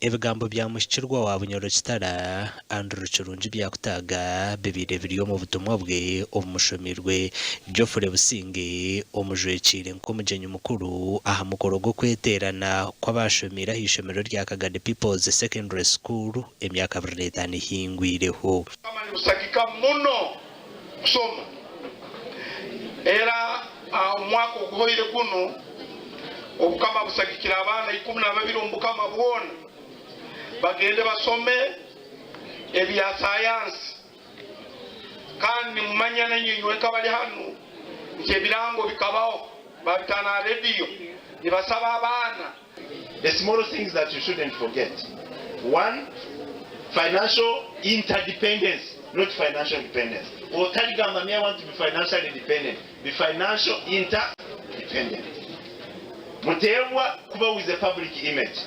Ebigambo bya mushikirwa wa Bunyoro kitara Andrew Kirungi byakutaga bibire biriyo mu butumwa bwe omushomirwe Geoffrey Businge omujwekire nk'omugenyi mukuru aha mukoro gwo kweterana kw'abashomira hishomero rya Kagadi People's Secondary School emyaka 25 ihingwireho. Kama ni usakika muno kushoma era mwaka oguhoire kuno obukama busakikira abana 12 omukama bwona bagende basome ebya sayansi kandi mumanya n'enyinywe kabali hano nje birango bikabaho babitana radio nibasaba abana. The small things that you shouldn't forget. One, financial interdependence, not financial dependence. Or Taligambamia want to be financially dependent. Be financial interdependent. Mutewa kuba with the public image.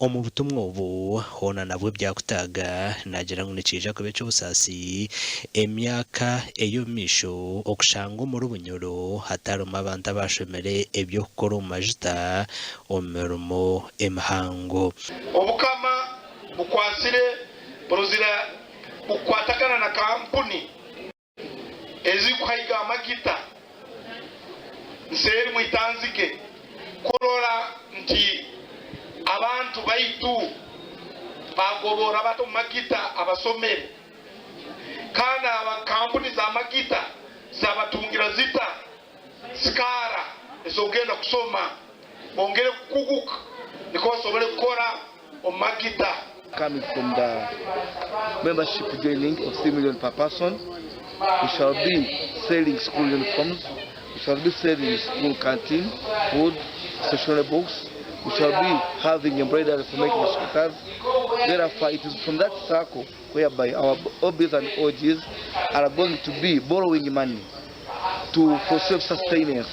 Omu butumwa obu hona nabwo byakutaga nagira ngo nikija kuba cy'obusasi emyaka eyomisho okushanga muri Bunyoro hataruma abantu abashomere ebyo kukora mu majita omumirimo emihango. Obukama bukwasire porozira bukwatakana na kampuni ezikuhaiga amagita nseri muitanzike kurora nti abantu baitu bagobora bato magita abasomere kana abakampuni za magita zabatungira zita skara ezogenda kusoma bongere kukuguka niko basobole gukora omagita. Coming from the membership joining of 3 million per person, we shall be selling school uniforms, we shall be selling school canteen, food, stationery books. We shall be having embroidery for making scooters. Therefore, it is from that circle whereby our OBs and OGs are going to be borrowing money for self-sustenance.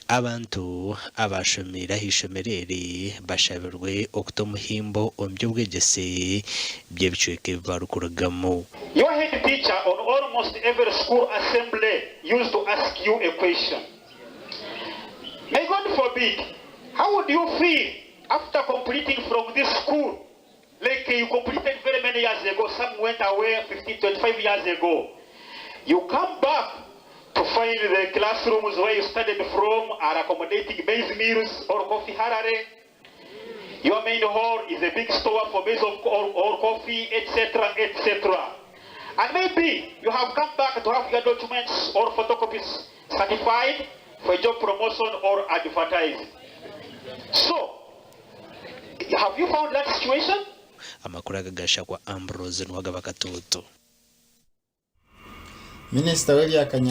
Abantu abashomira hishomerere bashabirwe okuta muhimbo ombyo bwegese byebicweke barukuragamo. Your head teacher on almost every school assembly used to ask you a question. May God forbid, how would you feel after completing from this school? Like you completed very many years ago, some went away 15, 25 years ago. You come back to find the classrooms where you studied from are accommodating maize meals or coffee harare. Your main hall is a big store for maize or coffee, etc., etc. And maybe you have come back to have your documents or photocopies certified for job promotion or advertising. So, have you found that situation? Amakuru agagasha kwa Ambrose Nwagabakatoto. Minister